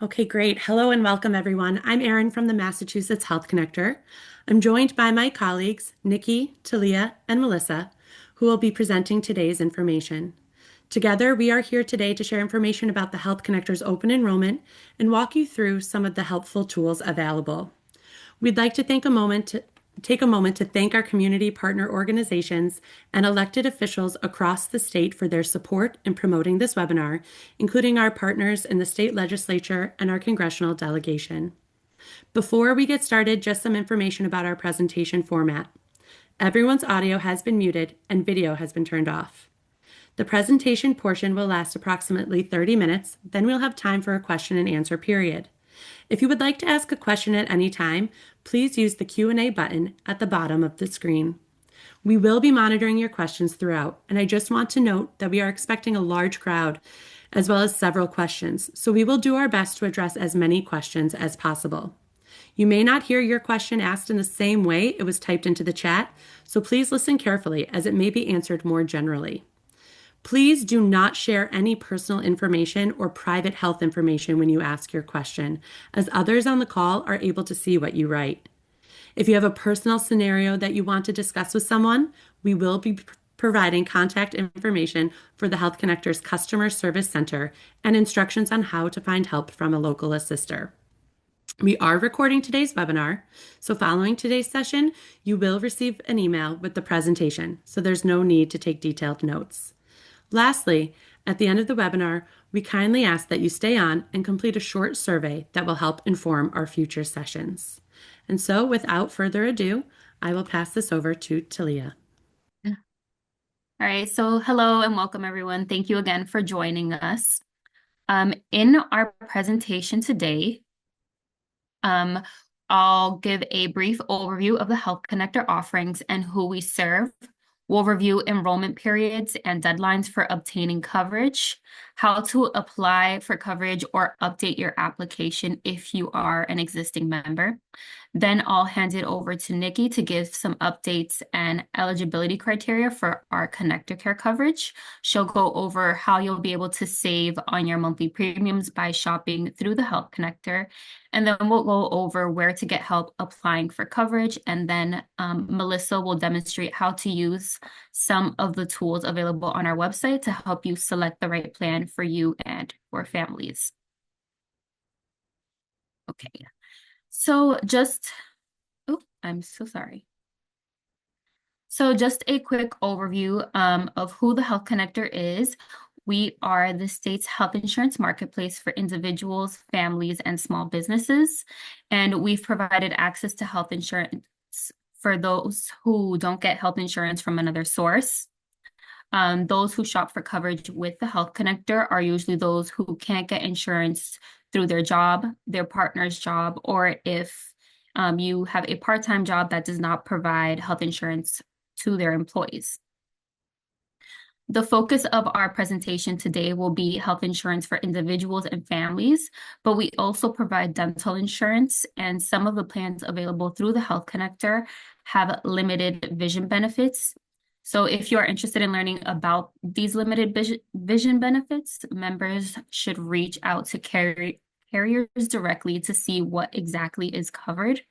Okay, great. Hello and welcome, everyone. I'm Erin from the Massachusetts Health Connector. I'm joined by my colleagues, Nikki, Talia, and Melissa, who will be presenting today's information. Together, we are here today to share information about the Health Connector's open enrollment and walk you through some of the helpful tools available. We'd like to take a moment to thank our community partner organizations and elected officials across the state for their support in promoting this webinar, including our partners in the state legislature and our congressional delegation. Before we get started, just some information about our presentation format. Everyone's audio has been muted and video has been turned off. The presentation portion will last approximately 30 minutes, then we'll have time for a question and answer period. If you would like to ask a question at any time, please use the Q&A button at the bottom of the screen. We will be monitoring your questions throughout, and I just want to note that we are expecting a large crowd as well as several questions, so we will do our best to address as many questions as possible. You may not hear your question asked in the same way it was typed into the chat, so please listen carefully as it may be answered more generally. Please do not share any personal information or private health information when you ask your question, as others on the call are able to see what you write. If you have a personal scenario that you want to discuss with someone, we will be providing contact information for the Health Connector's Customer Service Center and instructions on how to find help from a local assister. We are recording today's webinar, so following today's session, you will receive an email with the presentation, so there's no need to take detailed notes. Lastly, at the end of the webinar, we kindly ask that you stay on and complete a short survey that will help inform our future sessions. And so, without further ado, I will pass this over to Talia. All right, so hello and welcome everyone. Thank you again for joining us. In our presentation today, I'll give a brief overview of the Health Connector offerings and who we serve. We'll review enrollment periods and deadlines for obtaining coverage, how to apply for coverage or update your application if you are an existing member. Then I'll hand it over to Nikki to give some updates and eligibility criteria for our ConnectorCare coverage. She'll go over how you'll be able to save on your monthly premiums by shopping through the Health Connector. And then we'll go over where to get help applying for coverage. And then Melissa will demonstrate how to use some of the tools available on our website to help you select the right plan for you and your families. Okay. So I'm so sorry. So just a quick overview of who the Health Connector is. We are the state's health insurance marketplace for individuals, families, and small businesses. And we've provided access to health insurance for those who don't get health insurance from another source. Those who shop for coverage with the Health Connector are usually those who can't get insurance through their job, their partner's job, or if you have a part-time job that does not provide health insurance to their employees. The focus of our presentation today will be health insurance for individuals and families, but we also provide dental insurance, and some of the plans available through the Health Connector have limited vision benefits. So if you are interested in learning about these limited vision benefits, members should reach out to carriers directly to see what exactly is covered.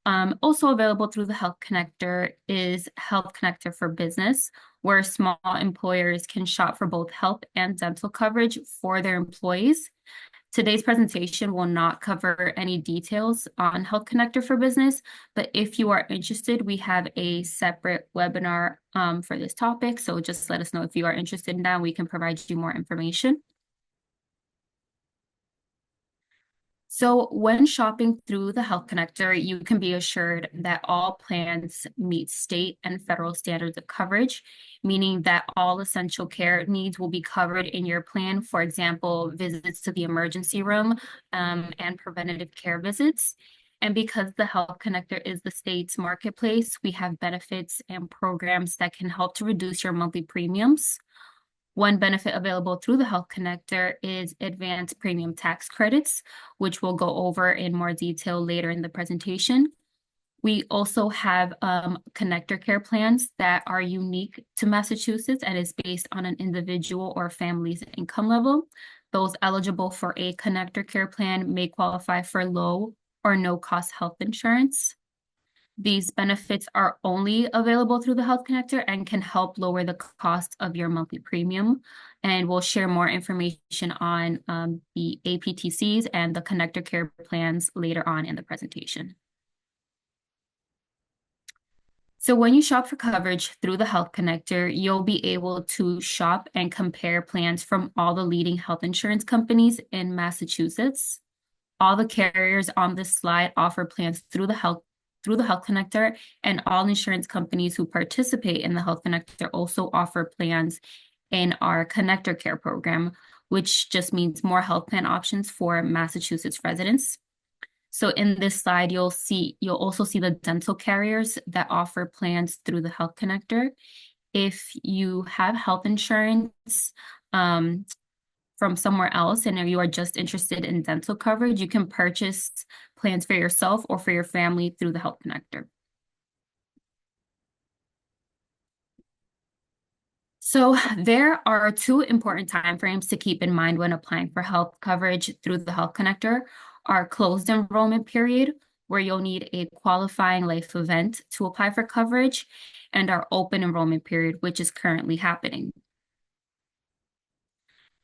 Also available through the Health Connector is Health Connector for Business, where small employers can shop for both health and dental coverage for their employees. Today's presentation will not cover any details on Health Connector for Business, but if you are interested, we have a separate webinar for this topic. So just let us know if you are interested in that. We can provide you more information. So when shopping through the Health Connector, you can be assured that all plans meet state and federal standards of coverage, meaning that all essential care needs will be covered in your plan. For example, visits to the emergency room and preventative care visits. And because the Health Connector is the state's marketplace, we have benefits and programs that can help to reduce your monthly premiums. One benefit available through the Health Connector is advanced premium tax credits, which we'll go over in more detail later in the presentation. We also have ConnectorCare plans that are unique to Massachusetts and is based on an individual or family's income level. those eligible for a ConnectorCare plan may qualify for low or no cost health insurance. These benefits are only available through the Health Connector and can help lower the cost of your monthly premium. And we'll share more information on the APTCs and the ConnectorCare plans later on in the presentation. So when you shop for coverage through the Health Connector, you'll be able to shop and compare plans from all the leading health insurance companies in Massachusetts. All the carriers on this slide offer plans through the Health Connector, and all insurance companies who participate in the Health Connector also offer plans in our ConnectorCare program, which just means more health plan options for Massachusetts residents. So in this slide, you'll also see the dental carriers that offer plans through the Health Connector. If you have health insurance from somewhere else and you are just interested in dental coverage, you can purchase plans for yourself or for your family through the Health Connector. So there are two important timeframes to keep in mind when applying for health coverage through the Health Connector. Our closed enrollment period, where you'll need a qualifying life event to apply for coverage, and our open enrollment period, which is currently happening.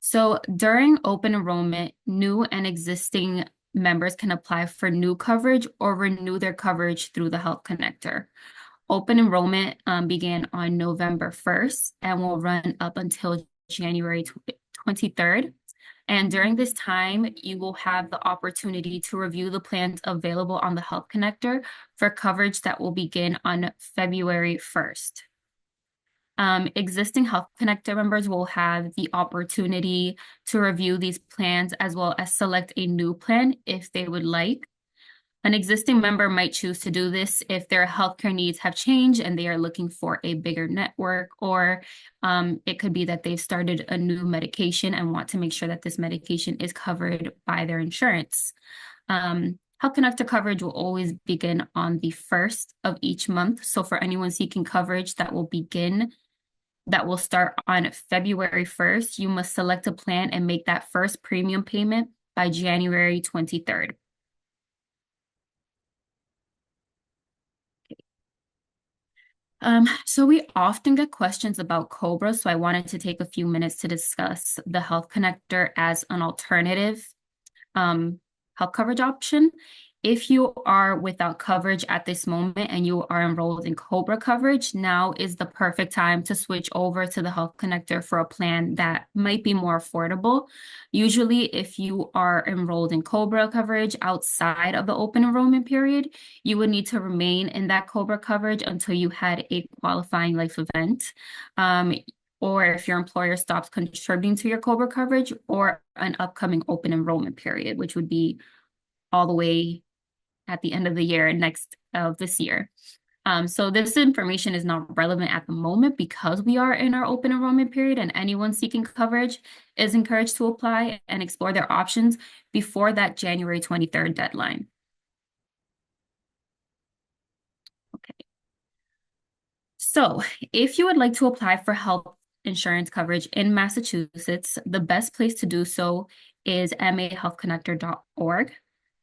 So during open enrollment, new and existing members can apply for new coverage or renew their coverage through the Health Connector. Open enrollment began on November 1st and will run up until January 23rd. And during this time, you will have the opportunity to review the plans available on the Health Connector for coverage that will begin on February 1st. Existing Health Connector members will have the opportunity to review these plans as well as select a new plan if they would like. An existing member might choose to do this if their healthcare needs have changed and they are looking for a bigger network, or it could be that they've started a new medication and want to make sure that this medication is covered by their insurance. Health Connector coverage will always begin on the 1st of each month. So for anyone seeking coverage that will start on February 1st, you must select a plan and make that first premium payment by January 23rd. So we often get questions about COBRA, so I wanted to take a few minutes to discuss the Health Connector as an alternative health coverage option. If you are without coverage at this moment and you are enrolled in COBRA coverage, now is the perfect time to switch over to the Health Connector for a plan that might be more affordable. Usually, if you are enrolled in COBRA coverage outside of the open enrollment period, you would need to remain in that COBRA coverage until you had a qualifying life event. Or if your employer stops contributing to your COBRA coverage, or an upcoming open enrollment period, which would be all the way at the end of the year this year. So this information is not relevant at the moment because we are in our open enrollment period, and anyone seeking coverage is encouraged to apply and explore their options before that January 23rd deadline. Okay. So if you would like to apply for health insurance coverage in Massachusetts, the best place to do so is mahealthconnector.org.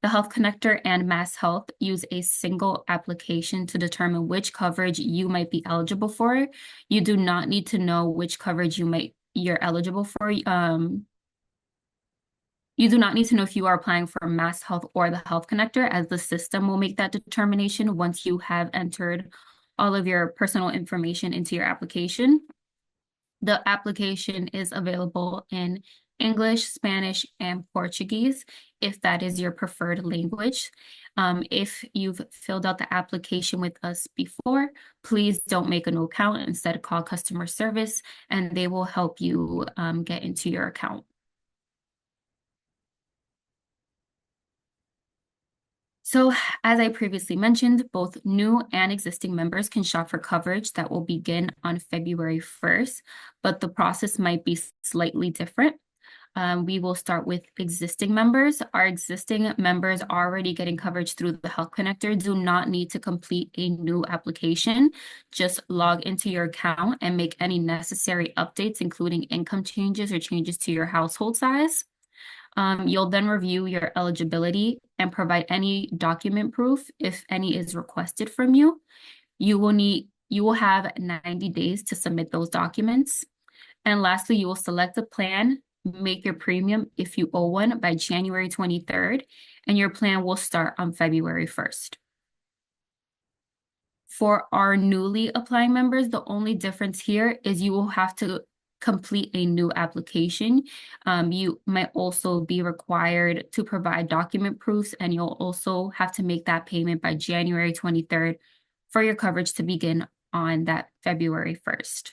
The Health Connector and Mass Health use a single application to determine which coverage you might be eligible for. You do not need to know which coverage you're eligible for. You do not need to know if you are applying for Mass Health or the Health Connector, as the system will make that determination once you have entered all of your personal information into your application. The application is available in English, Spanish, and Portuguese, if that is your preferred language. If you've filled out the application with us before, please don't make a new account. Instead, call customer service, and they will help you get into your account. So, as I previously mentioned, both new and existing members can shop for coverage that will begin on February 1st, but the process might be slightly different. We will start with existing members. Our existing members already getting coverage through the Health Connector do not need to complete a new application. Just log into your account and make any necessary updates, including income changes or changes to your household size. You'll then review your eligibility and provide any document proof if any is requested from you. You will have 90 days to submit those documents. And lastly, you will select a plan, make your premium if you owe one by January 23rd, and your plan will start on February 1st. For our newly applying members, the only difference here is you will have to complete a new application. You might also be required to provide document proofs, and you'll also have to make that payment by January 23rd for your coverage to begin on that February 1st.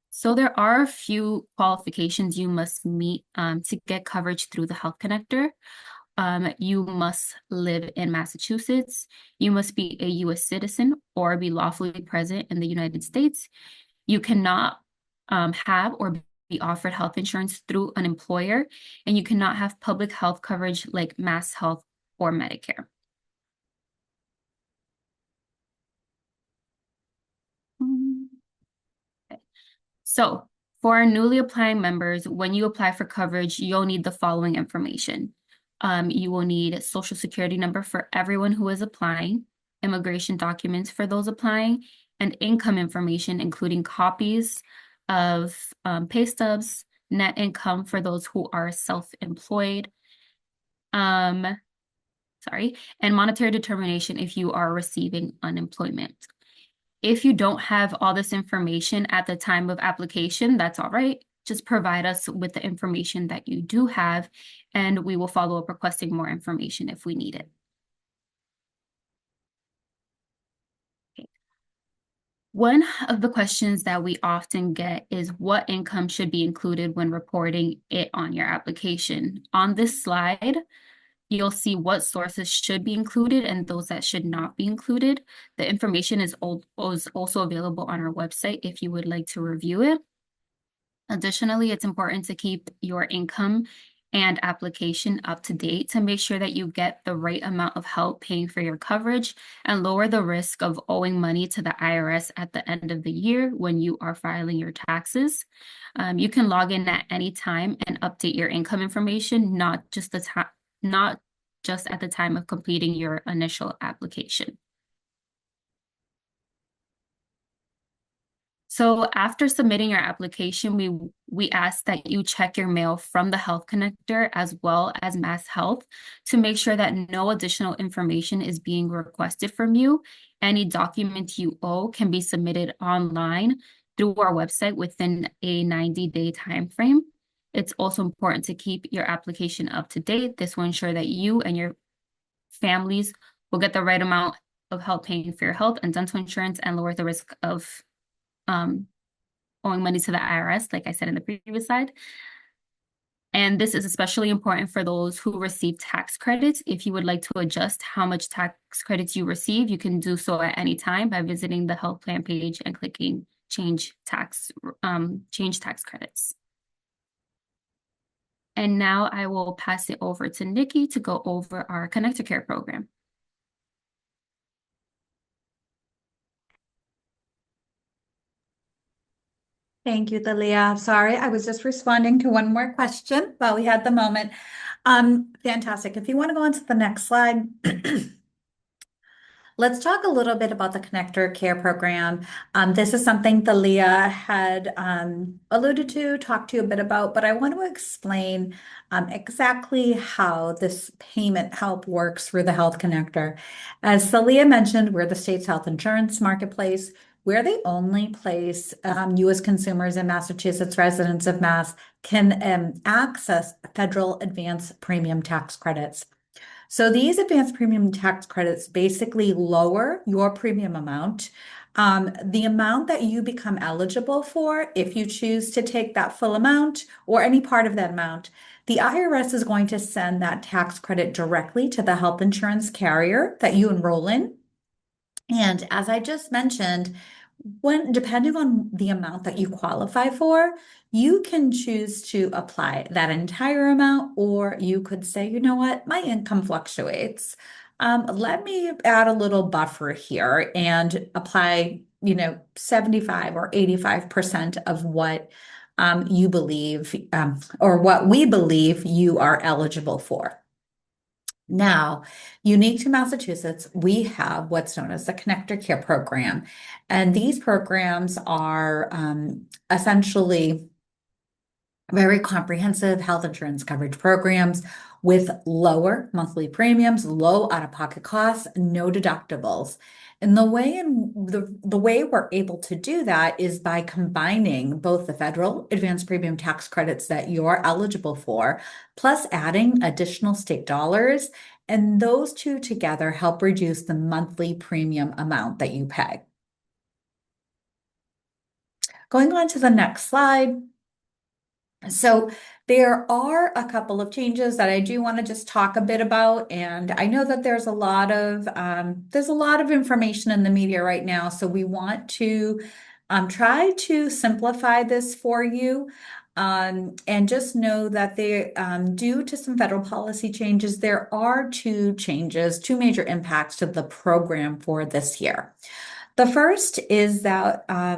So there are a few qualifications you must meet to get coverage through the Health Connector. You must live in Massachusetts. You must be a U.S. citizen or be lawfully present in the United States. You cannot have or be offered health insurance through an employer, and you cannot have public health coverage like Mass Health or Medicare. So for our newly applying members, when you apply for coverage, you'll need the following information. You will need a social security number for everyone who is applying, immigration documents for those applying, and income information, including copies of pay stubs, net income for those who are self-employed, and monetary determination if you are receiving unemployment. If you don't have all this information at the time of application, that's all right. Just provide us with the information that you do have, and we will follow up requesting more information if we need it. Okay. One of the questions that we often get is what income should be included when reporting it on your application. On this slide, you'll see what sources should be included and those that should not be included. The information is also available on our website if you would like to review it. Additionally, it's important to keep your income and application up to date to make sure that you get the right amount of help paying for your coverage and lower the risk of owing money to the IRS at the end of the year when you are filing your taxes. You can log in at any time and update your income information, not just at the time of completing your initial application. So after submitting your application, we ask that you check your mail from the Health Connector as well as Mass Health to make sure that no additional information is being requested from you. Any document you owe can be submitted online through our website within a 90-day time frame. It's also important to keep your application up to date. This will ensure that you and your families will get the right amount of help paying for your health and dental insurance and lower the risk of owing money to the IRS, like I said in the previous slide. And this is especially important for those who receive tax credits. If you would like to adjust how much tax credits you receive, you can do so at any time by visiting the health plan page and clicking change tax credits. And now I will pass it over to Nikki to go over our ConnectorCare program. Thank you, Thalia. Sorry, I was just responding to one more question while we had the moment. Fantastic. If you want to go on to the next slide. Let's talk a little bit about the ConnectorCare program. This is something Thalia had alluded to, talked to you a bit about, but I want to explain exactly how this payment help works through the Health Connector. As Thalia mentioned, we're the state's health insurance marketplace. We're the only place U.S. consumers and Massachusetts residents of Mass can access federal advance premium tax credits. So these advanced premium tax credits basically lower your premium amount. The amount that you become eligible for, if you choose to take that full amount or any part of that amount, the IRS is going to send that tax credit directly to the health insurance carrier that you enroll in. And as I just mentioned, depending on the amount that you qualify for, you can choose to apply that entire amount, or you could say, you know what, my income fluctuates. Let me add a little buffer here and apply, 75 or 85% of what you believe, or what we believe you are eligible for. Now, unique to Massachusetts, we have what's known as the ConnectorCare program. And these programs are essentially very comprehensive health insurance coverage programs with lower monthly premiums, low out-of-pocket costs, no deductibles. And the way we're able to do that is by combining both the federal advanced premium tax credits that you're eligible for, plus adding additional state dollars. And those two together help reduce the monthly premium amount that you pay. Going on to the next slide. So there are a couple of changes that I do want to just talk a bit about, and I know that there's a lot of information in the media right now, so we want to try to simplify this for you. And just know that due to some federal policy changes, there are two major impacts to the program for this year. The first is that our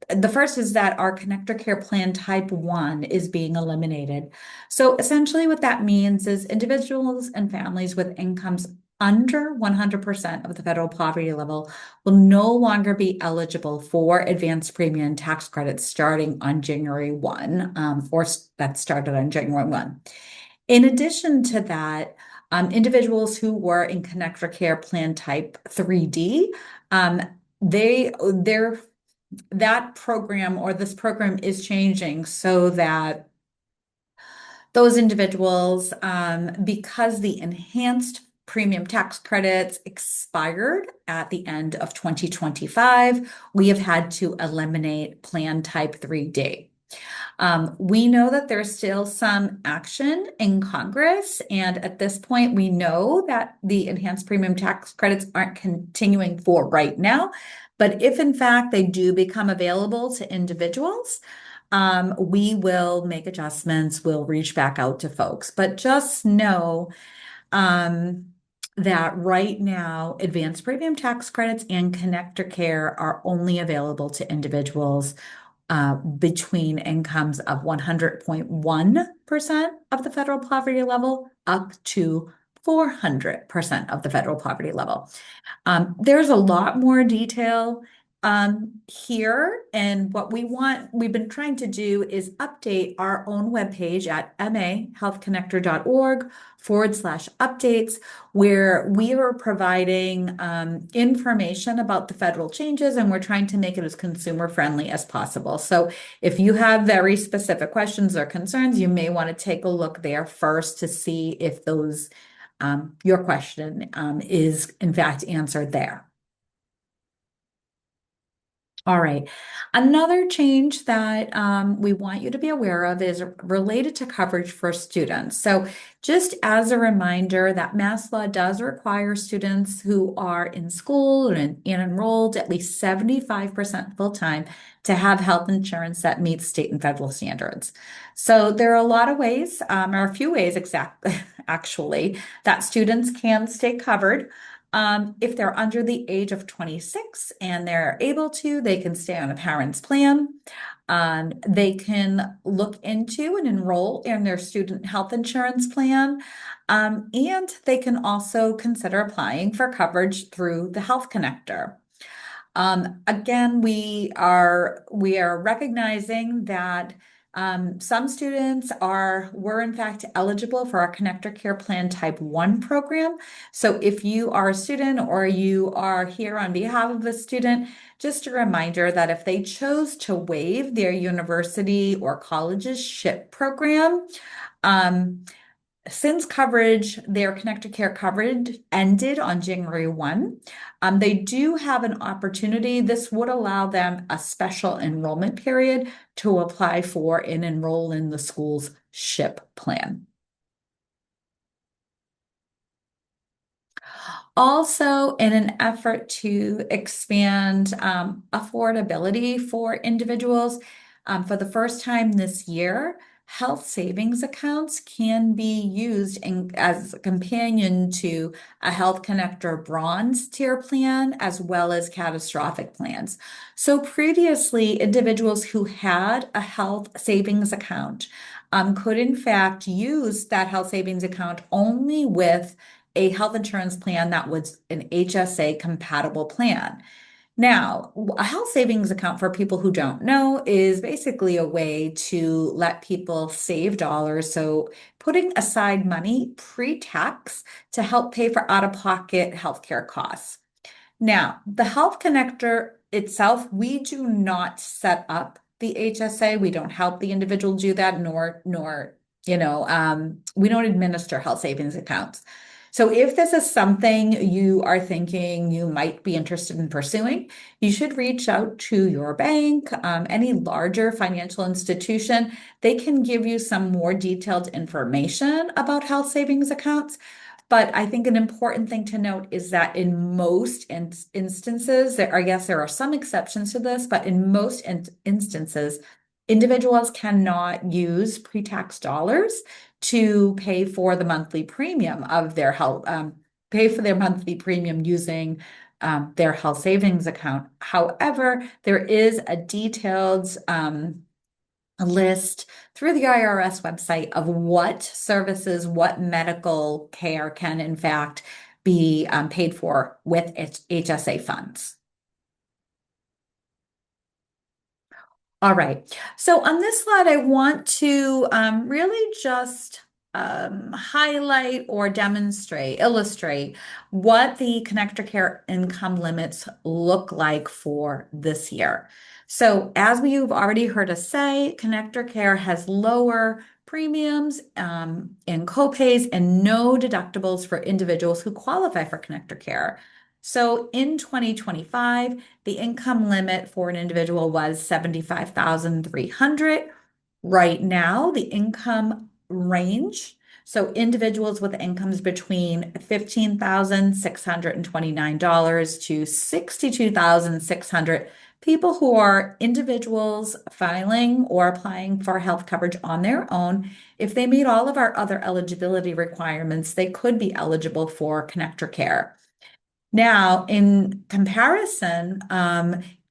ConnectorCare Plan Type 1 is being eliminated. So essentially what that means is individuals and families with incomes under 100% of the federal poverty level will no longer be eligible for advanced premium tax credits starting on January 1, or that started on January 1. In addition to that, individuals who were in ConnectorCare Plan Type 3D, that program or this program is changing so that those individuals, because the enhanced premium tax credits expired at the end of 2025, we have had to eliminate Plan Type 3D. We know that there's still some action in Congress, and at this point, we know that the enhanced premium tax credits aren't continuing for right now. But if in fact they do become available to individuals, we will make adjustments, we'll reach back out to folks. But just know that right now, advanced premium tax credits and ConnectorCare are only available to individuals between incomes of 100.1% of the federal poverty level up to 400% of the federal poverty level. There's a lot more detail here, and what we've been trying to do is update our own webpage at mahealthconnector.org/updates, where we are providing information about the federal changes, and we're trying to make it as consumer friendly as possible. So if you have very specific questions or concerns, you may want to take a look there first to see if your question is in fact answered there. All right. Another change that we want you to be aware of is related to coverage for students. So just as a reminder that Mass law does require students who are in school and enrolled at least 75% full-time to have health insurance that meets state and federal standards. So there are a lot of ways, or a few ways actually, that students can stay covered. If they're under the age of 26 and they're able to, they can stay on a parent's plan. They can look into and enroll in their student health insurance plan. And they can also consider applying for coverage through the Health Connector. Again, we are recognizing that some students were in fact eligible for our ConnectorCare Plan Type 1 program. So if you are a student or you are here on behalf of a student, just a reminder that if they chose to waive their university or college's SHIP program, since their ConnectorCare coverage ended on January 1, they do have an opportunity. This would allow them a special enrollment period to apply for and enroll in the school's SHIP plan. Also, in an effort to expand affordability for individuals, for the first time this year, health savings accounts can be used as a companion to a Health Connector Bronze tier plan as well as catastrophic plans. So previously, individuals who had a health savings account could in fact use that health savings account only with a health insurance plan that was an HSA compatible plan. Now, a health savings account, for people who don't know, is basically a way to let people save dollars. So, putting aside money pre-tax to help pay for out-of-pocket healthcare costs. Now, the Health Connector itself, we do not set up the HSA. We don't help the individual do that, nor we don't administer health savings accounts. So if this is something you are thinking you might be interested in pursuing, you should reach out to your bank, any larger financial institution. They can give you some more detailed information about health savings accounts. But I think an important thing to note is that in most instances, I guess there are some exceptions to this, but in most instances, individuals cannot use pre-tax dollars to pay for the monthly premium of their health, pay for their monthly premium using their health savings account. However, there is a detailed a list through the IRS website of what services, what medical care can in fact be paid for with HSA funds. All right. So on this slide, I want to really just highlight or illustrate what the ConnectorCare income limits look like for this year. So as you've already heard us say, ConnectorCare has lower premiums and copays and no deductibles for individuals who qualify for ConnectorCare. So in 2025, the income limit for an individual was 75,300. Right now, the income range, so individuals with incomes between $15,629 to $62,600, people who are individuals filing or applying for health coverage on their own, if they meet all of our other eligibility requirements, they could be eligible for ConnectorCare. Now, in comparison,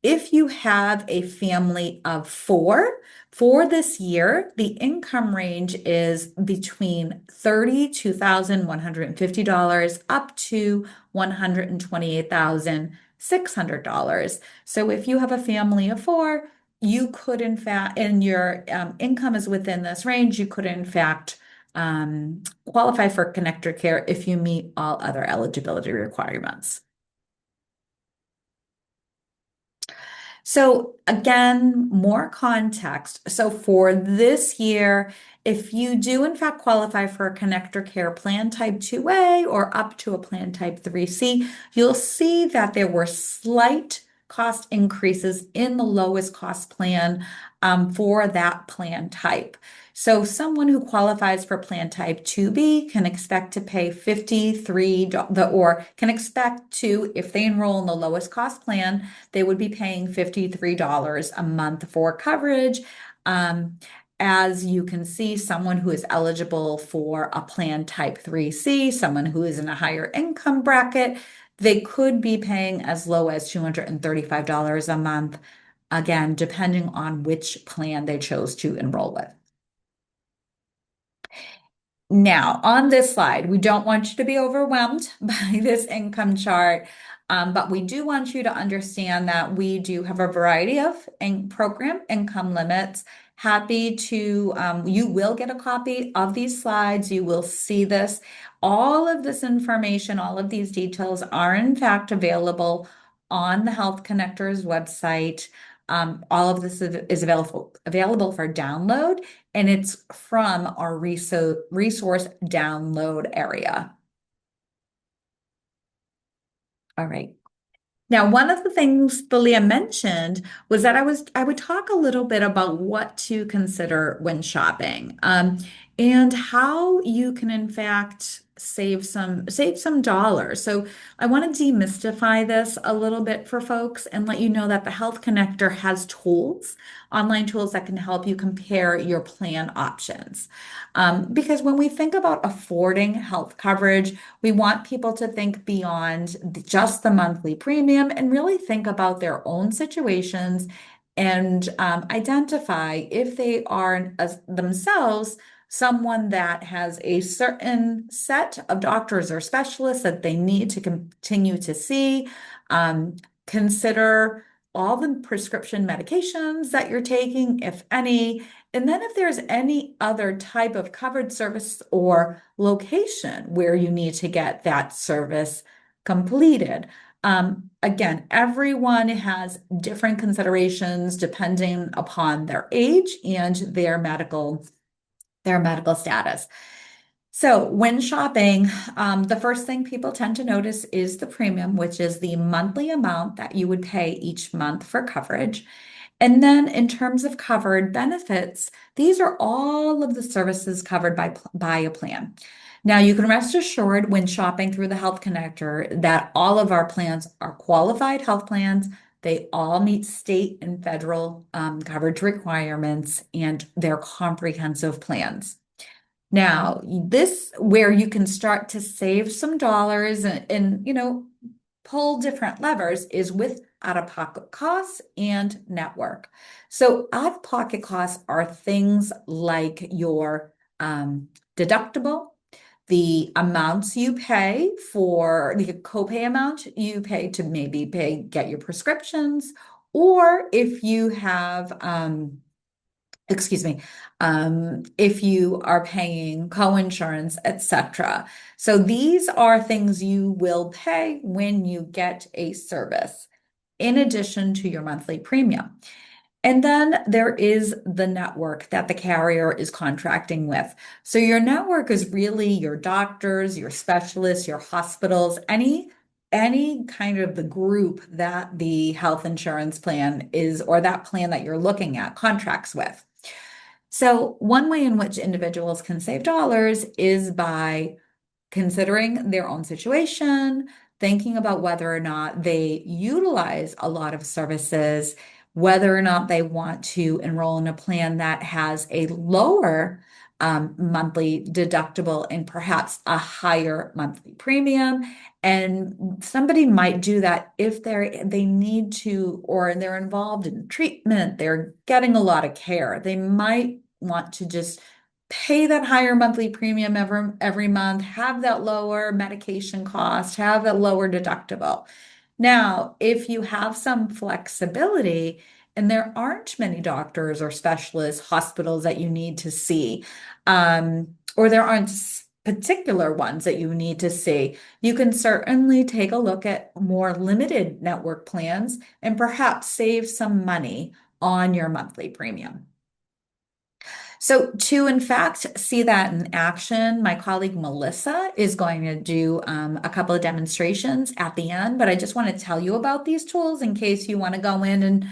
if you have a family of four, for this year, the income range is between $32,150 up to $128,600. So if you have a family of four, you could in fact, and your income is within this range, you could in fact qualify for ConnectorCare if you meet all other eligibility requirements. So again, more context. So for this year, if you do in fact qualify for a ConnectorCare Plan Type 2A or up to a Plan Type 3C, you'll see that there were slight cost increases in the lowest cost plan for that plan type. So someone who qualifies for Plan Type 2B can expect to pay $53, or can expect to, if they enroll in the lowest cost plan, they would be paying $53 a month for coverage. As you can see, someone who is eligible for a Plan Type 3C, someone who is in a higher income bracket, they could be paying as low as $235 a month, again, depending on which plan they chose to enroll with. Now, on this slide, we don't want you to be overwhelmed by this income chart, but we do want you to understand that we do have a variety of program income limits. Happy to, you will get a copy of these slides. You will see this. All of this information, all of these details are in fact available on the Health Connectors website. All of this is available for download, and it's from our resource download area. All right. Now, one of the things Leah mentioned was that I would talk a little bit about what to consider when shopping. and how you can in fact save some dollars. So I want to demystify this a little bit for folks and let you know that the Health Connector has tools, online tools that can help you compare your plan options. Because when we think about affording health coverage, we want people to think beyond just the monthly premium and really think about their own situations and identify if they are themselves someone that has a certain set of doctors or specialists that they need to continue to see. Um, Consider all the prescription medications that you're taking, if any, and then if there's any other type of covered service or location where you need to get that service completed. Again, everyone has different considerations depending upon their age and their medical status. So when shopping, the first thing people tend to notice is the premium, which is the monthly amount that you would pay each month for coverage. And then in terms of covered benefits, these are all of the services covered by a plan. Now, you can rest assured when shopping through the Health Connector that all of our plans are qualified health plans. They all meet state and federal coverage requirements, and they're comprehensive plans. Now, this where you can start to save some dollars and pull different levers is with out-of-pocket costs and network. So out-of-pocket costs are things like your deductible, the amounts you pay for the copay amount you pay to maybe get your prescriptions, or if you have excuse me, if you are paying co-insurance, etc. So these are things you will pay when you get a service, in addition to your monthly premium. And then there is the network that the carrier is contracting with. So your network is really your doctors, your specialists, your hospitals, any kind of the group that the health insurance plan is, or that plan that you're looking at contracts with. So one way in which individuals can save dollars is by considering their own situation, thinking about whether or not they utilize a lot of services, whether or not they want to enroll in a plan that has a lower monthly deductible and perhaps a higher monthly premium. And somebody might do that if they need to, or they're involved in treatment, they're getting a lot of care. They might want to just pay that higher monthly premium every month, have that lower medication cost, have that lower deductible. Now, if you have some flexibility and there aren't many doctors or specialists, hospitals that you need to see, or there aren't particular ones that you need to see, you can certainly take a look at more limited network plans and perhaps save some money on your monthly premium. So to, in fact, see that in action, my colleague Melissa is going to do a couple of demonstrations at the end, but I just want to tell you about these tools in case you want to go in and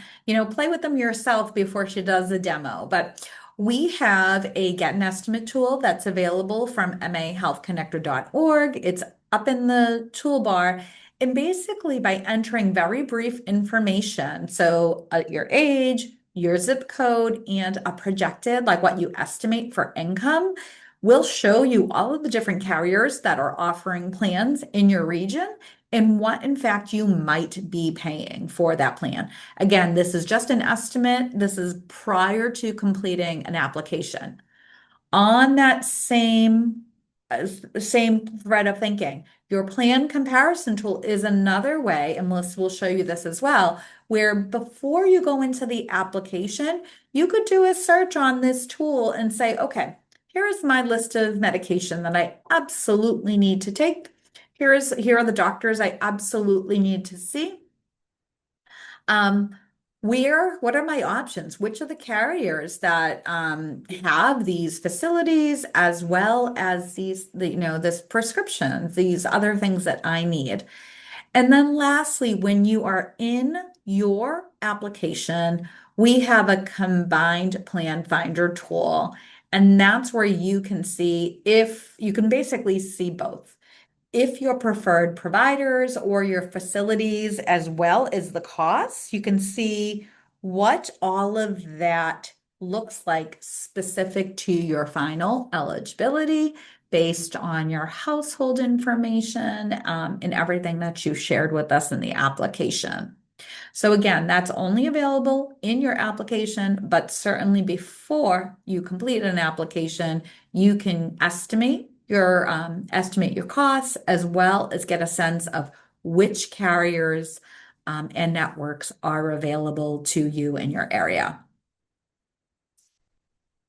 play with them yourself before she does the demo. But we have a Get an Estimate tool that's available from mahealthconnector.org. It's up in the toolbar. And basically, by entering very brief information, so your age, your zip code, and a projected, like what you estimate for income, will show you all of the different carriers that are offering plans in your region and what, in fact, you might be paying for that plan. Again, this is just an estimate. This is prior to completing an application. On that same thread of thinking, your plan comparison tool is another way, and Melissa will show you this as well, where before you go into the application, you could do a search on this tool and say, okay, here is my list of medication that I absolutely need to take. Here are the doctors I absolutely need to see. What are my options? Which are the carriers that have these facilities as well as this prescriptions, these other things that I need? And then lastly, when you are in your application, we have a combined plan finder tool. And that's where you can see if you can basically see both. If your preferred providers or your facilities, as well as the costs, you can see what all of that looks like specific to your final eligibility based on your household information and everything that you shared with us in the application. So again, that's only available in your application, but certainly before you complete an application, you can estimate your costs as well as get a sense of which carriers and networks are available to you in your area.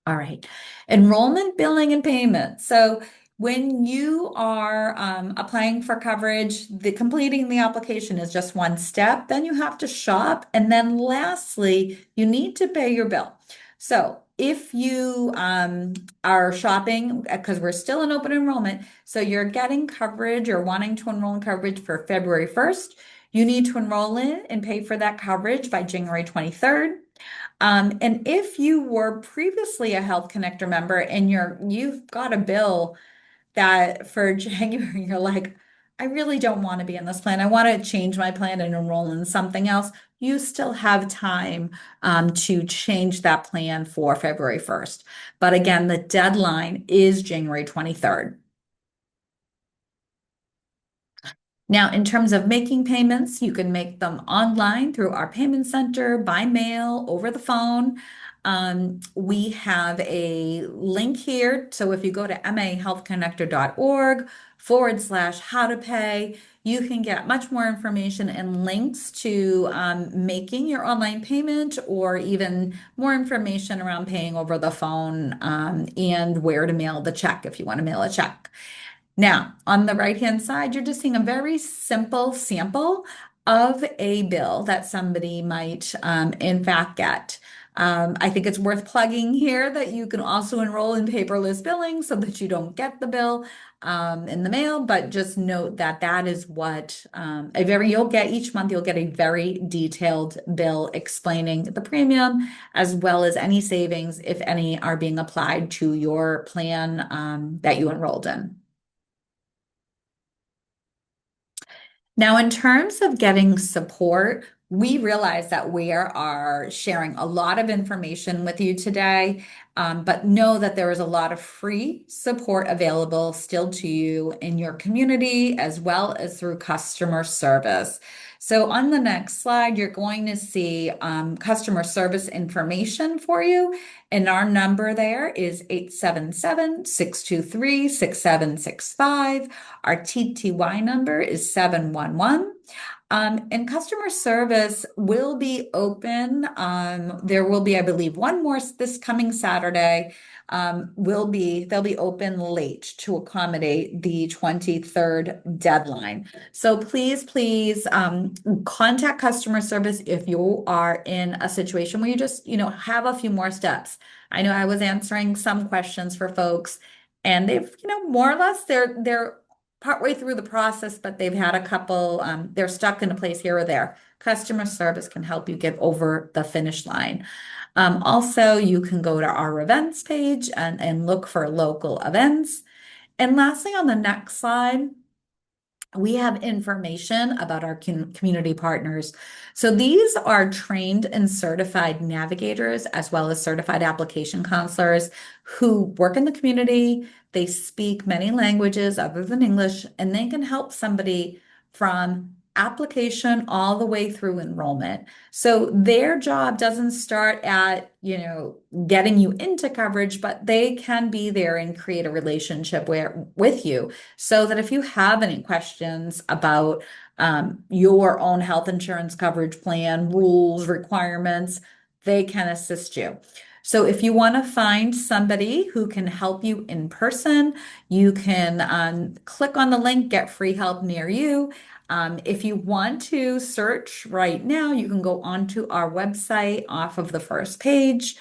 All right. Enrollment, billing, and payment. So when you are applying for coverage, the completing the application is just one step. Then you have to shop. And then lastly, you need to pay your bill. So if you are shopping, because we're still in open enrollment, so you're getting coverage or wanting to enroll in coverage for February 1st, you need to enroll in and pay for that coverage by January 23rd. And if you were previously a Health Connector member and you've got a bill that for January, you're like, I really don't want to be in this plan. I want to change my plan and enroll in something else. You still have time to change that plan for February 1st. But again, the deadline is January 23rd. Now, in terms of making payments, you can make them online through our payment center, by mail, over the phone. We have a link here. So if you go to mahealthconnector.org/how to pay, you can get much more information and links to making your online payment or even more information around paying over the phone and where to mail the check if you want to mail a check. Now, on the right-hand side, you're just seeing a very simple sample of a bill that somebody might, in fact, get. I think it's worth plugging here that you can also enroll in paperless billing so that you don't get the bill in the mail, but just note that that is what you'll get each month, you'll get a very detailed bill explaining the premium as well as any savings, if any, are being applied to your plan that you enrolled in. Now, in terms of getting support, we realize that we are sharing a lot of information with you today, but know that there is a lot of free support available still to you in your community as well as through customer service. So on the next slide, you're going to see customer service information for you. And our number there is 877-623-6765. Our TTY number is 711. And customer service will be open. There will be, I believe, one more this coming Saturday. They'll be open late to accommodate the 23rd deadline. So please contact customer service if you are in a situation where you just, have a few more steps. I know I was answering some questions for folks and they've, more or less they're partway through the process, but they've had a couple, they're stuck in a place here or there. Customer service can help you get over the finish line. Also, you can go to our events page and look for local events. And lastly, on the next slide, we have information about our community partners. So these are trained and certified navigators as well as certified application counselors who work in the community. They speak many languages other than English, and they can help somebody from application all the way through enrollment. So their job doesn't start at, getting you into coverage, but they can be there and create a relationship with you so that if you have any questions about your own health insurance coverage plan, rules, requirements, they can assist you. So if you want to find somebody who can help you in person, you can click on the link, Get Free Help Near You. If you want to search right now, you can go onto our website off of the first page.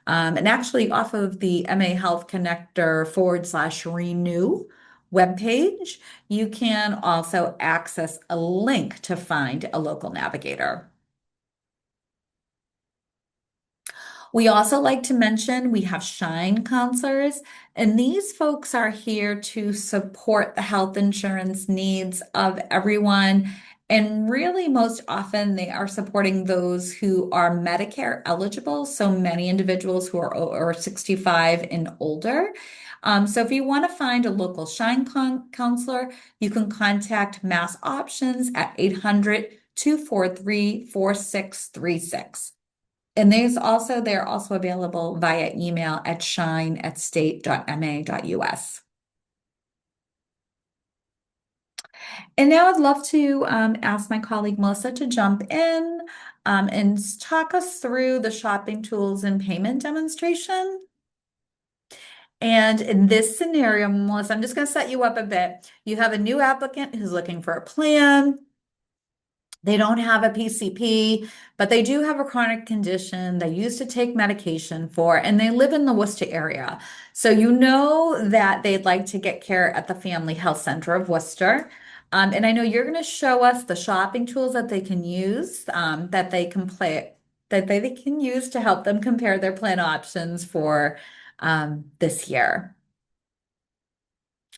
And actually off of the MA Health Connector /renew webpage, you can also access a link to find a local navigator. We also like to mention we have Shine counselors, and these folks are here to support the health insurance needs of everyone. And really, most often, they are supporting those who are Medicare eligible. So many individuals who are 65 and older. So if you want to find a local Shine counselor, you can contact Mass Options at 800-243-4636. And they're also available via email at shine@state.ma.us. And now I'd love to ask my colleague Melissa to jump in and talk us through the shopping tools and payment demonstration. And in this scenario, Melissa, I'm just going to set you up a bit. You have a new applicant who's looking for a plan. They don't have a PCP, but they do have a chronic condition they used to take medication for, and they live in the Worcester area. So you know that they'd like to get care at the Family Health Center of Worcester. And I know you're going to show us the shopping tools that they can use, that they can use to help them compare their plan options for this year.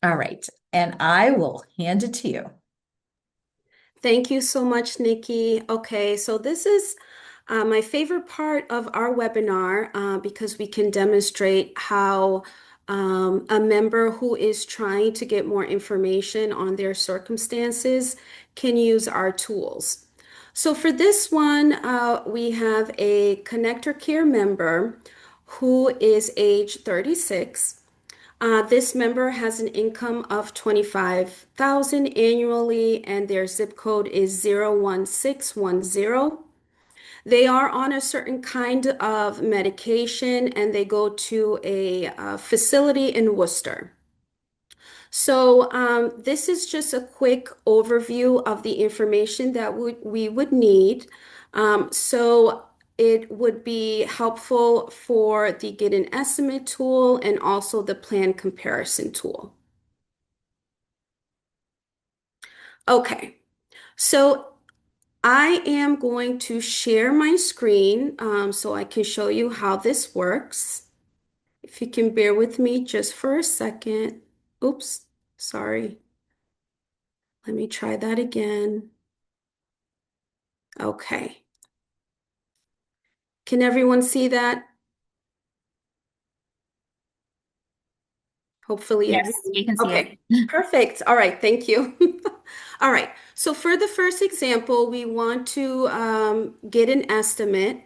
All right, and I will hand it to you. Thank you so much, Nikki. Okay, so this is my favorite part of our webinar because we can demonstrate how a member who is trying to get more information on their circumstances can use our tools. So for this one, we have a ConnectorCare member who is age 36. This member has an income of 25,000 annually and their zip code is 01610. They are on a certain kind of medication and they go to a facility in Worcester. So this is just a quick overview of the information that we would need. So it would be helpful for the get an estimate tool and also the plan comparison tool. Okay, so I am going to share my screen so I can show you how this works. If you can bear with me just for a second. Oops, sorry. Let me try that again. Okay. Can everyone see that? Hopefully, Yes, you can see okay, it. perfect. All right, thank you. All right, so for the first example, we want to get an estimate.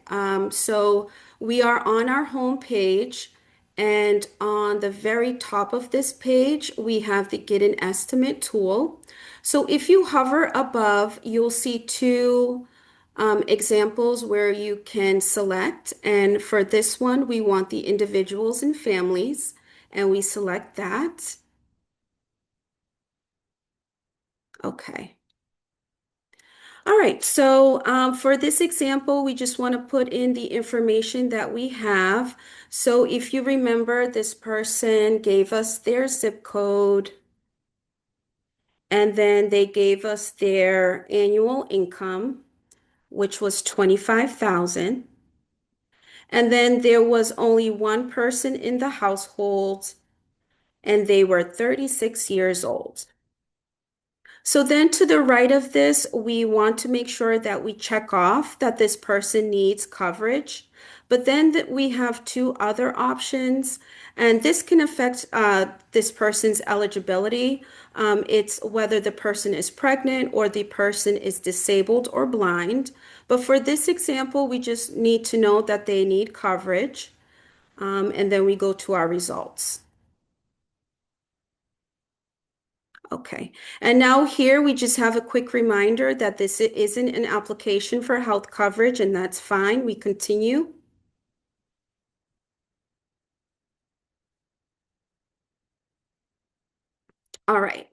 So we are on our home page, and on the very top of this page, we have the get an estimate tool. So if you hover above, you'll see two examples where you can select. And for this one, we want the individuals and families, and we select that. Okay. All right, so for this example, we just want to put in the information that we have. So if you remember, this person gave us their zip code, and then they gave us their annual income, which was 25,000. And then there was only one person in the household, and they were 36 years old. So then to the right of this, we want to make sure that we check off that this person needs coverage. But then that we have two other options, and this can affect this person's eligibility. It's whether the person is pregnant or the person is disabled or blind. But for this example, we just need to know that they need coverage, and then we go to our results. Okay, and now here we just have a quick reminder that this isn't an application for health coverage, and that's fine. We continue. All right,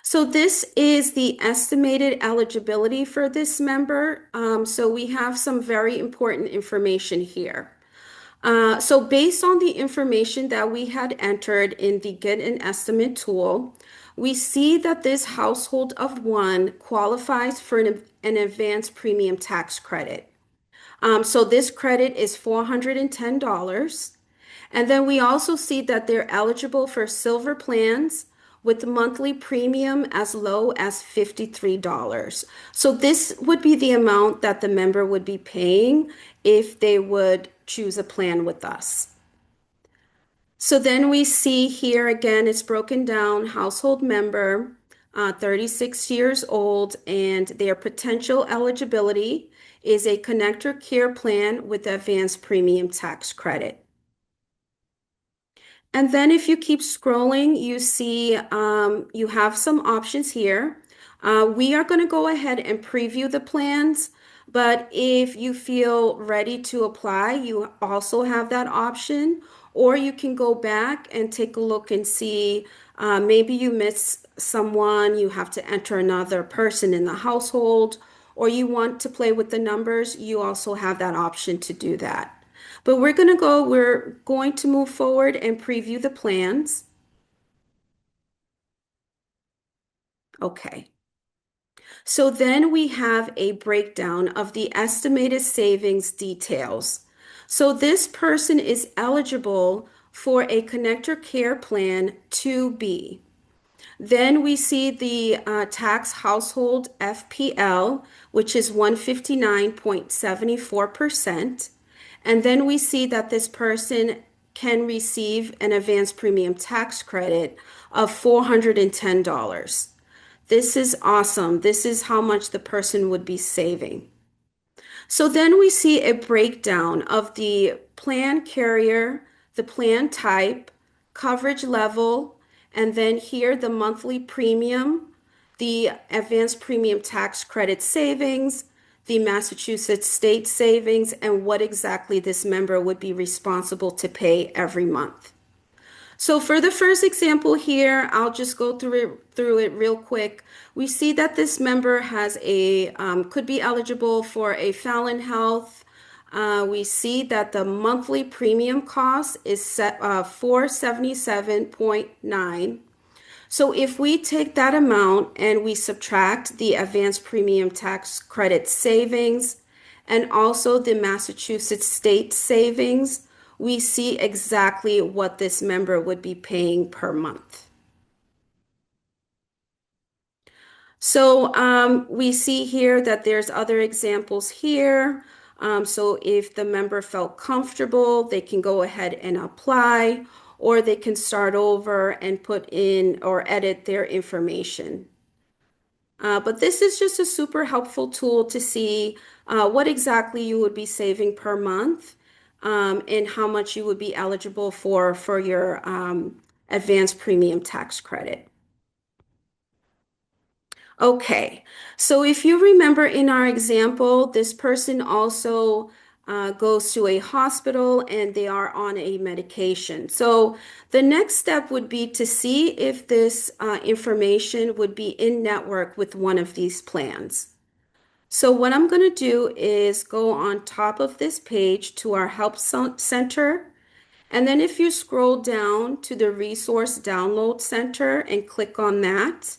so this is the estimated eligibility for this member. So we have some very important information here. So based on the information that we had entered in the Get an Estimate tool, we see that this household of one qualifies for an advanced premium tax credit. So this credit is $410. And then we also see that they're eligible for silver plans with monthly premium as low as $53. So this would be the amount that the member would be paying if they would choose a plan with us. So then we see here again, it's broken down household member, 36 years old, and their potential eligibility is a ConnectorCare plan with advanced premium tax credit. And then if you keep scrolling, you see you have some options here. We are going to go ahead and preview the plans, but if you feel ready to apply, you also have that option, or you can go back and take a look and see maybe you miss someone, you have to enter another person in the household, or you want to play with the numbers, you also have that option to do that. But we're going to move forward and preview the plans. Okay. So then we have a breakdown of the estimated savings details. So this person is eligible for a ConnectorCare plan 2B. Then we see the tax household FPL, which is 159.74%. And then we see that this person can receive an advanced premium tax credit of $410. This is awesome. This is how much the person would be saving. So then we see a breakdown of the plan carrier, the plan type, coverage level, and then here the monthly premium, the advanced premium tax credit savings, the Massachusetts state savings, and what exactly this member would be responsible to pay every month. So for the first example here, I'll just go through it real quick. We see that this member has could be eligible for a Fallon Health. We see that the monthly premium cost is set 477.9. So if we take that amount and we subtract the advanced premium tax credit savings and also the Massachusetts state savings, we see exactly what this member would be paying per month. So we see here that there's other examples here. So if the member felt comfortable, they can go ahead and apply, or they can start over and put in or edit their information. But this is just a super helpful tool to see what exactly you would be saving per month and how much you would be eligible for your advanced premium tax credit. Okay, so if you remember in our example, this person also goes to a hospital and they are on a medication. So the next step would be to see if this information would be in network with one of these plans. So what I'm going to do is go on top of this page to our Help Center. And then if you scroll down to the Resource Download Center and click on that,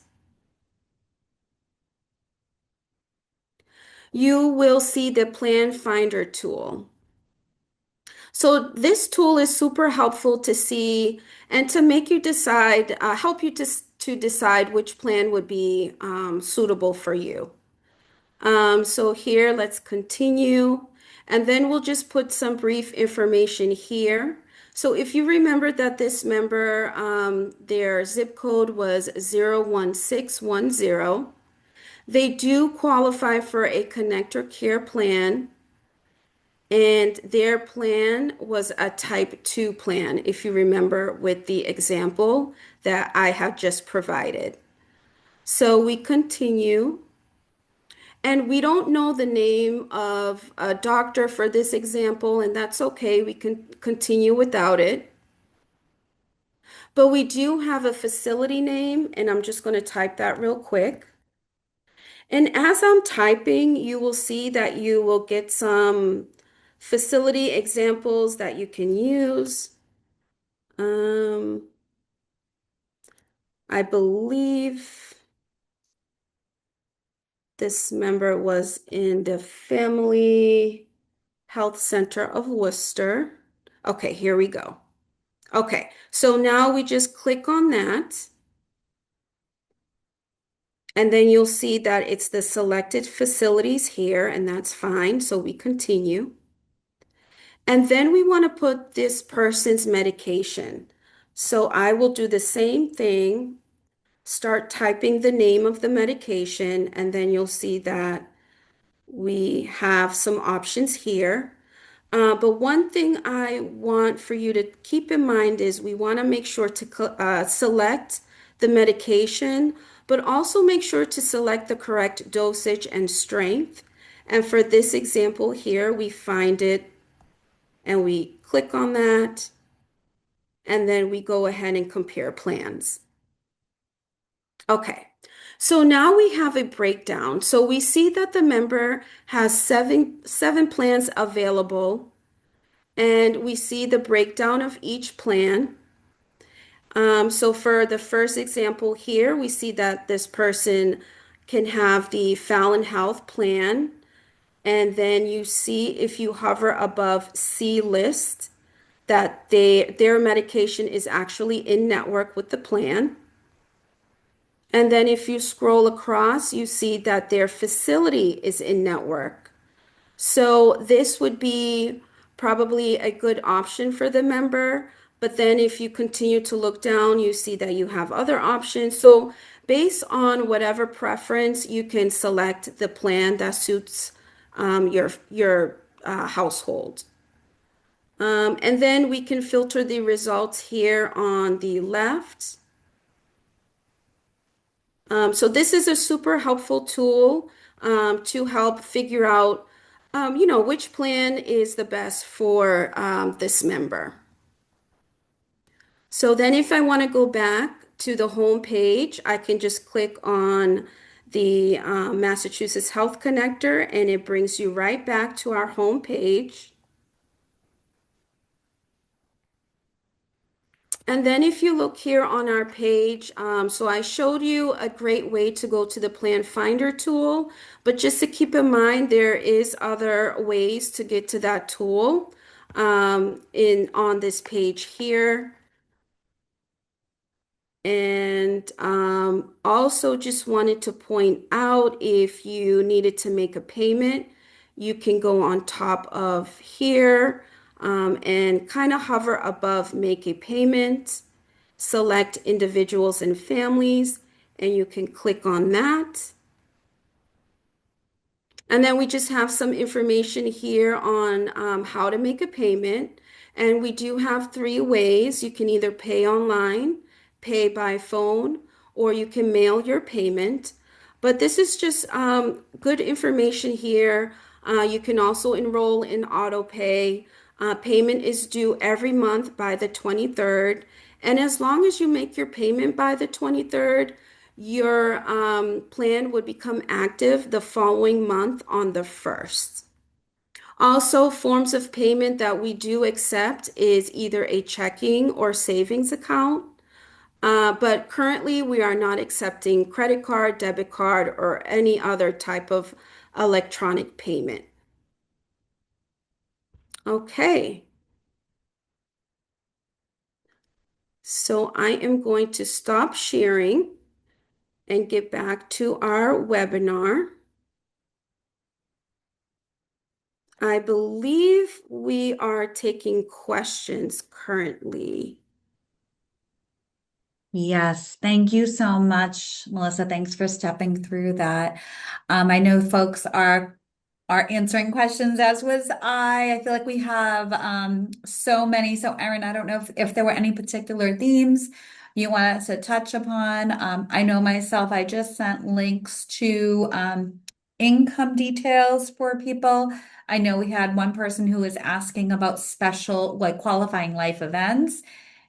you will see the Plan Finder tool. So this tool is super helpful to see and to make you decide, help you to decide which plan would be suitable for you. So here, let's continue. And then we'll just put some brief information here. So if you remember that this member, their zip code was 01610, they do qualify for a ConnectorCare plan, and their plan was a type 2 plan, if you remember with the example that I have just provided. So we continue. And we don't know the name of a doctor for this example, and that's okay. We can continue without it. But we do have a facility name, and I'm just going to type that real quick. And as I'm typing, you will see that you will get some facility examples that you can use. I believe this member was in the family Health Center of Worcester. Okay, here we go. Okay, so now we just click on that. And then you'll see that it's the selected facilities here, and that's fine. So we continue. And then we want to put this person's medication. So I will do the same thing, start typing the name of the medication, and then you'll see that we have some options here. But one thing I want for you to keep in mind is we want to make sure to select the medication, but also make sure to select the correct dosage and strength. And for this example here, we find it and we click on that, and then we go ahead and compare plans. Okay, so now we have a breakdown. So we see that the member has seven plans available, and we see the breakdown of each plan. So for the first example here, we see that this person can have the Fallon Health plan, and then you see if you hover above C list that their medication is actually in network with the plan. And then if you scroll across, you see that their facility is in network. So this would be probably a good option for the member. But then if you continue to look down, you see that you have other options. So based on whatever preference, you can select the plan that suits your household. And then we can filter the results here on the left. So this is a super helpful tool to help figure out, which plan is the best for this member. So then if I want to go back to the home page, I can just click on the Massachusetts Health Connector, and it brings you right back to our home page. And then if you look here on our page, so I showed you a great way to go to the Plan Finder tool, but just to keep in mind, there is other ways to get to that tool on this page here. And also just wanted to point out, if you needed to make a payment, you can go on top of here and kind of hover above make a payment, select individuals and families, and you can click on that. And then we just have some information here on how to make a payment. And we do have three ways. You can either pay online, pay by phone, or you can mail your payment. But this is just good information here. You can also enroll in auto pay. Payment is due every month by the 23rd. And as long as you make your payment by the 23rd, your plan would become active the following month on the 1st. Also, forms of payment that we do accept is either a checking or savings account. But currently, we are not accepting credit card, debit card, or any other type of electronic payment. Okay. So I am going to stop sharing and get back to our webinar. I believe we are taking questions currently. Yes, thank you so much, Melissa. Thanks for stepping through that. I know folks are answering questions, as was I. I feel like we have so many. So, Erin, I don't know if there were any particular themes you want us to touch upon. I know myself, I just sent links to income details for people. I know we had one person who was asking about special, like qualifying life events,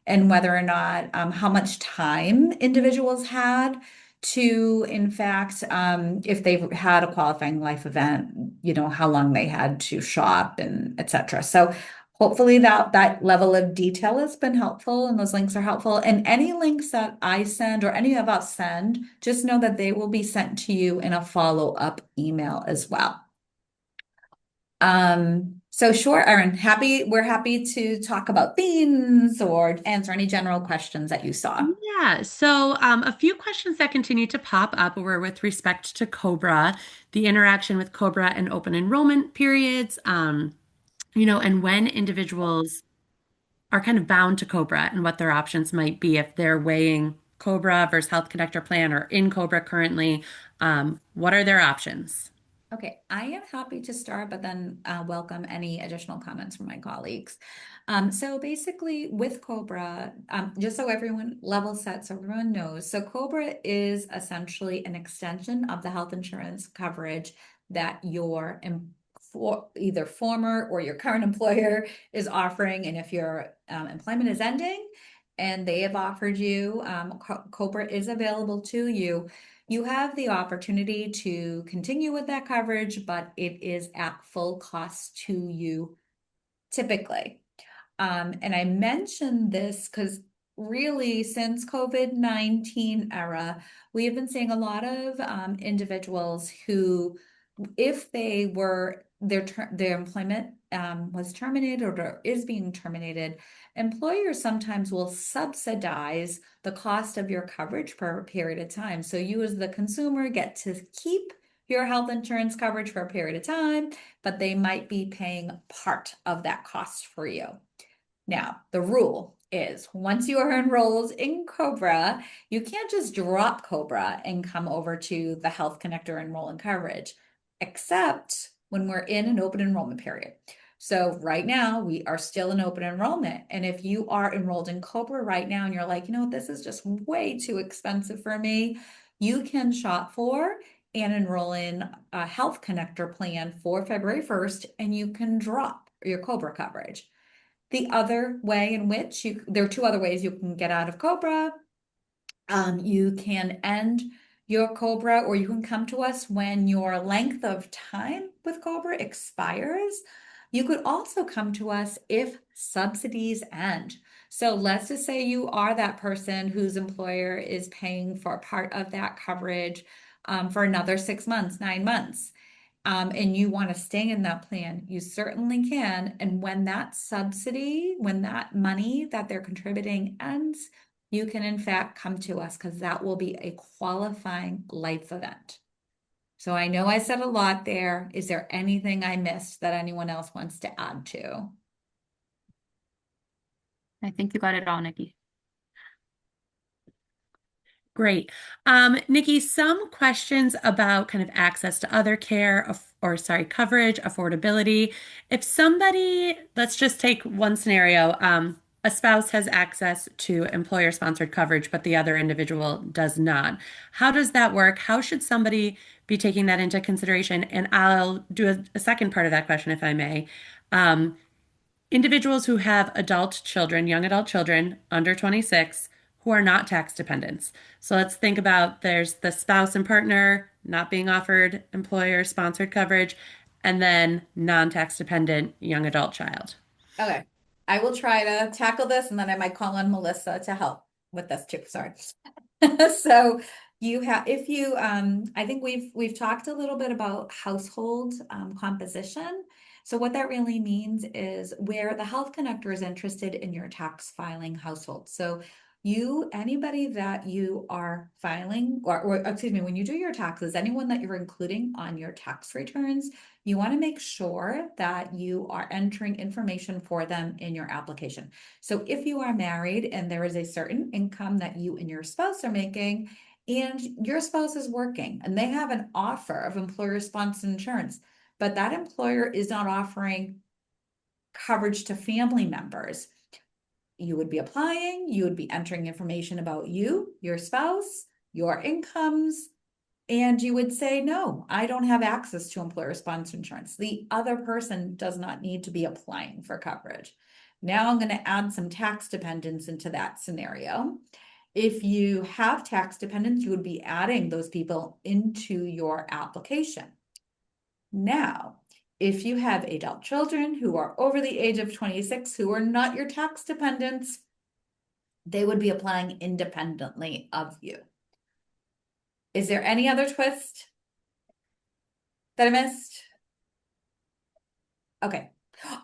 and whether or not how much time individuals had to, in fact, if they've had a qualifying life event, how long they had to shop and etc. So hopefully that level of detail has been helpful, and those links are helpful. And any links that I send or any of us send, just know that they will be sent to you in a follow-up email as well. So sure, Erin, we're happy to talk about themes or answer any general questions that you saw. Yeah, so a few questions that continue to pop up were with respect to COBRA, the interaction with COBRA and open enrollment periods, and when individuals are kind of bound to COBRA and what their options might be if they're weighing COBRA versus Health Connector plan or in COBRA currently. What are their options? Okay, I am happy to start, but then welcome any additional comments from my colleagues. So basically with COBRA, just so everyone level set, so everyone knows, so COBRA is essentially an extension of the health insurance coverage that your for either former or your current employer is offering. And if your employment is ending and they have offered you, COBRA is available to you. You have the opportunity to continue with that coverage, but it is at full cost to you typically. And I mentioned this because really since COVID-19 era, we have been seeing a lot of individuals who, if they were their employment was terminated or is being terminated, employers sometimes will subsidize the cost of your coverage for a period of time. So you as the consumer get to keep your health insurance coverage for a period of time, but they might be paying part of that cost for you. Now, the rule is once you are enrolled in COBRA, you can't just drop COBRA and come over to the Health Connector enroll in coverage, except when we're in an open enrollment period. So right now we are still in open enrollment. And if you are enrolled in COBRA right now and you're like, you know what, this is just way too expensive for me, you can shop for and enroll in a Health Connector plan for February 1st, and you can drop your COBRA coverage. The other way in which there are two other ways you can get out of COBRA. You can end your COBRA, or you can come to us when your length of time with COBRA expires. You could also come to us if subsidies end. So let's just say you are that person whose employer is paying for part of that coverage for another 6 months, 9 months. And you want to stay in that plan, you certainly can. And when that subsidy, when that money that they're contributing ends, you can in fact come to us because that will be a qualifying life event. So I know I said a lot there. Is there anything I missed that anyone else wants to add to? I think you got it all, Nikki. Great. Nikki, some questions about kind of access to other care coverage, affordability. If somebody, let's just take one scenario, a spouse has access to employer-sponsored coverage, but the other individual does not. How does that work? How should somebody be taking that into consideration? And I'll do a second part of that question, if I may. Individuals who have adult children, young adult children under 26, who are not tax dependents. So let's think about there's the spouse and partner not being offered employer sponsored coverage, and then non-tax dependent young adult child. Okay, I will try to tackle this and then I might call on Melissa to help with this too. Sorry. So you have, if you, I think we've talked a little bit about household composition. So what that really means is where the Health Connector is interested in your tax filing household. So anybody that you are filing, or excuse me, when you do your taxes, anyone that you're including on your tax returns, you want to make sure that you are entering information for them in your application. So if you are married and there is a certain income that you and your spouse are making, and your spouse is working and they have an offer of employer-sponsored insurance, but that employer is not offering coverage to family members, you would be applying, you would be entering information about you, your spouse, your incomes, and you would say, no, I don't have access to employer-sponsored insurance. The other person does not need to be applying for coverage. Now I'm going to add some tax dependents into that scenario. If you have tax dependents, you would be adding those people into your application. Now, if you have adult children who are over the age of 26 who are not your tax dependents, they would be applying independently of you. Is there any other twist that I missed? Okay,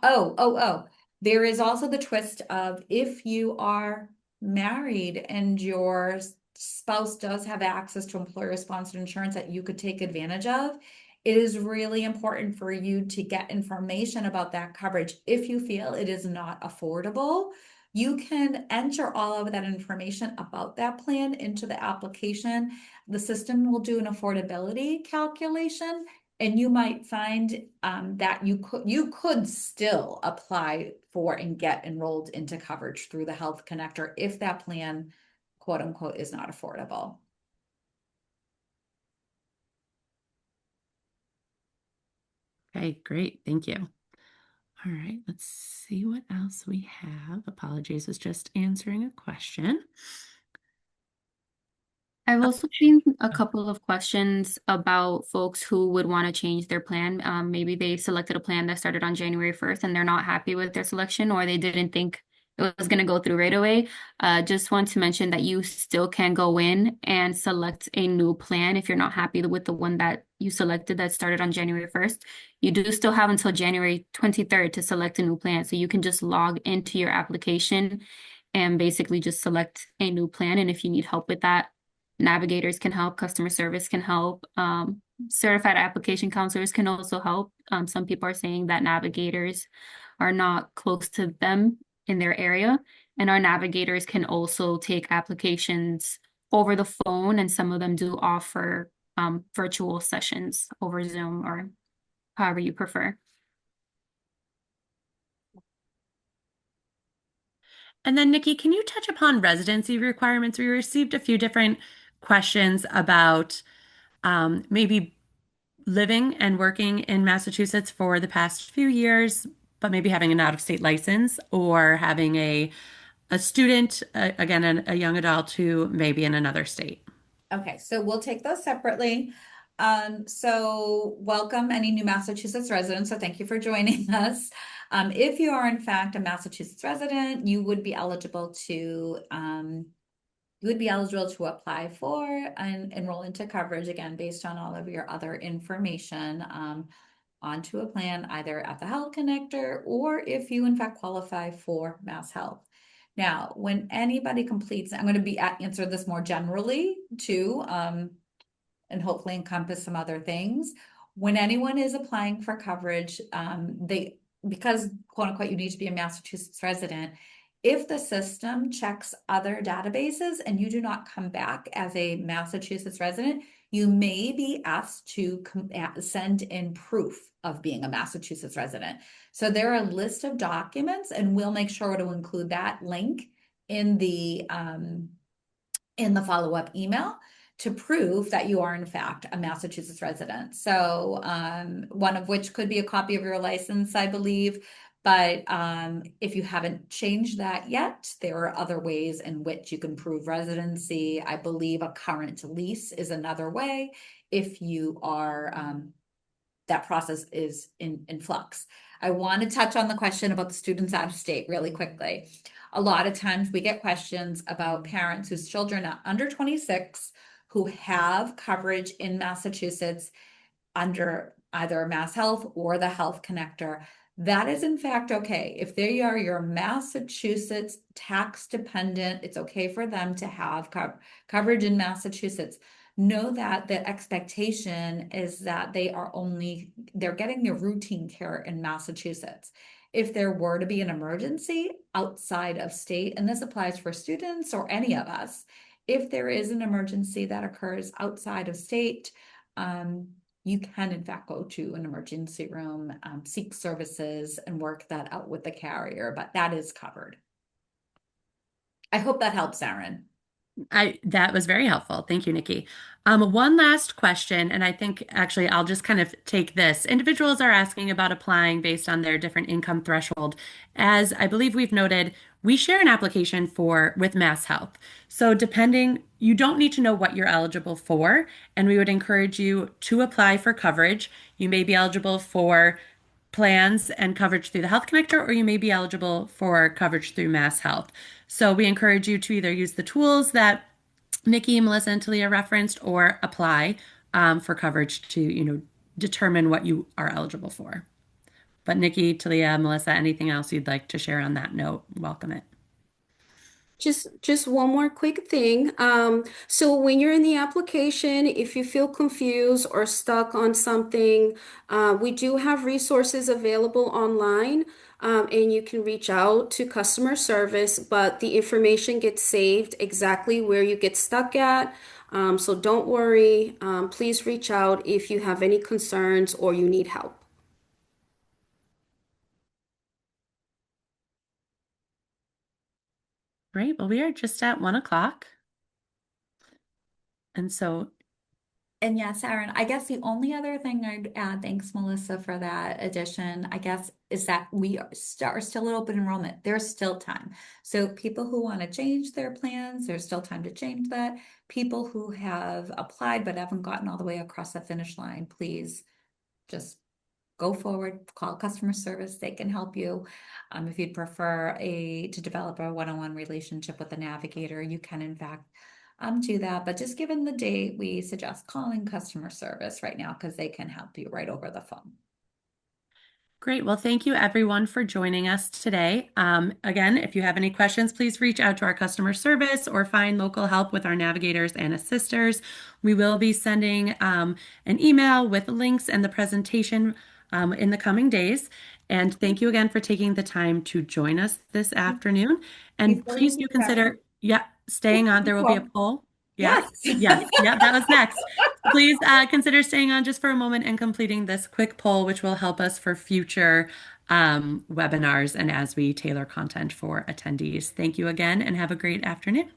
Oh. There is also the twist of if you are married and your spouse does have access to employer-sponsored insurance that you could take advantage of, it is really important for you to get information about that coverage. If you feel it is not affordable, you can enter all of that information about that plan into the application. The system will do an affordability calculation, and you might find that you could still apply for and get enrolled into coverage through the Health Connector if that plan, quote unquote, is not affordable. Okay, great. Thank you. All right, let's see what else we have. Apologies, was just answering a question. I've also seen a couple of questions about folks who would want to change their plan. Maybe they selected a plan that started on January 1st and they're not happy with their selection, or they didn't think it was going to go through right away. Just want to mention that you still can go in and select a new plan if you're not happy with the one that you selected that started on January 1st. You do still have until January 23rd to select a new plan. So you can just log into your application and basically just select a new plan. And if you need help with that, navigators can help, customer service can help, certified application counselors can also help. Some people are saying that navigators are not close to them in their area, and our navigators can also take applications over the phone, and some of them do offer virtual sessions over Zoom or however you prefer. And then, Nikki, can you touch upon residency requirements? We received a few different questions about maybe living and working in Massachusetts for the past few years, but maybe having an out-of-state license or having a student, again, a young adult who may be in another state. Okay, so we'll take those separately. So welcome any new Massachusetts residents. So thank you for joining us. If you are in fact a Massachusetts resident, you would be eligible to apply for and enroll into coverage again based on all of your other information onto a plan either at the Health Connector or if you in fact qualify for Mass Health. Now, when anybody completes, I'm going to be answer this more generally too, and hopefully encompass some other things. When anyone is applying for coverage, because quote unquote, you need to be a Massachusetts resident. If the system checks other databases and you do not come back as a Massachusetts resident, you may be asked to send in proof of being a Massachusetts resident. So there are a list of documents, and we'll make sure to include that link in the follow-up email to prove that you are in fact a Massachusetts resident. So one of which could be a copy of your license, I believe. But if you haven't changed that yet, there are other ways in which you can prove residency. I believe a current lease is another way if you are, that process is in flux. I want to touch on the question about the students out of state really quickly. A lot of times we get questions about parents whose children are under 26 who have coverage in Massachusetts under either Mass Health or the Health Connector. That is in fact okay. If they are your Massachusetts tax dependent, it's okay for them to have coverage in Massachusetts. Know that the expectation is that they're getting their routine care in Massachusetts. If there were to be an emergency outside of state, and this applies for students or any of us, if there is an emergency that occurs outside of state, you can in fact go to an emergency room, seek services and work that out with the carrier, but that is covered. I hope that helps, Erin. That was very helpful. Thank you, Nikki. One last question, and I think actually I'll just kind of take this. Individuals are asking about applying based on their different income threshold. As I believe we've noted, we share an application with Mass Health. So depending, you don't need to know what you're eligible for, and we would encourage you to apply for coverage. You may be eligible for plans and coverage through the Health Connector, or you may be eligible for coverage through Mass Health. So we encourage you to either use the tools that Nikki, Melissa, and Talia referenced, or apply for coverage to, determine what you are eligible for. But Nikki, Talia, Melissa, anything else you'd like to share on that note? Welcome it. Just one more quick thing. So when you're in the application, if you feel confused or stuck on something, we do have resources available online, and you can reach out to customer service, but the information gets saved exactly where you get stuck at. So don't worry. Please reach out if you have any concerns or you need help. Great. Well, we are just at 1 o'clock. And so, And yes, Aaron, I guess the only other thing I'd add, thanks, Melissa, for that addition, I guess, is that we are still at open enrollment. There's still time. So people who want to change their plans, there's still time to change that. People who have applied but haven't gotten all the way across the finish line, please just go forward, call customer service. They can help you. If you'd prefer to develop a one-on-one relationship with a navigator, you can in fact do that. But just given the date, we suggest calling customer service right now because they can help you right over the phone. great. Well, thank you everyone for joining us today. Again, if you have any questions, please reach out to our customer service or find local help with our navigators and assisters. We will be sending an email with links and the presentation in the coming days. And thank you again for taking the time to join us this afternoon. And Before you please do leave, Aaron, consider, yeah, staying on. There will be a poll. Yeah. yes. Yes. Yeah, that was next. Please consider staying on just for a moment and completing this quick poll, which will help us for future webinars and as we tailor content for attendees. Thank you again and have a great afternoon.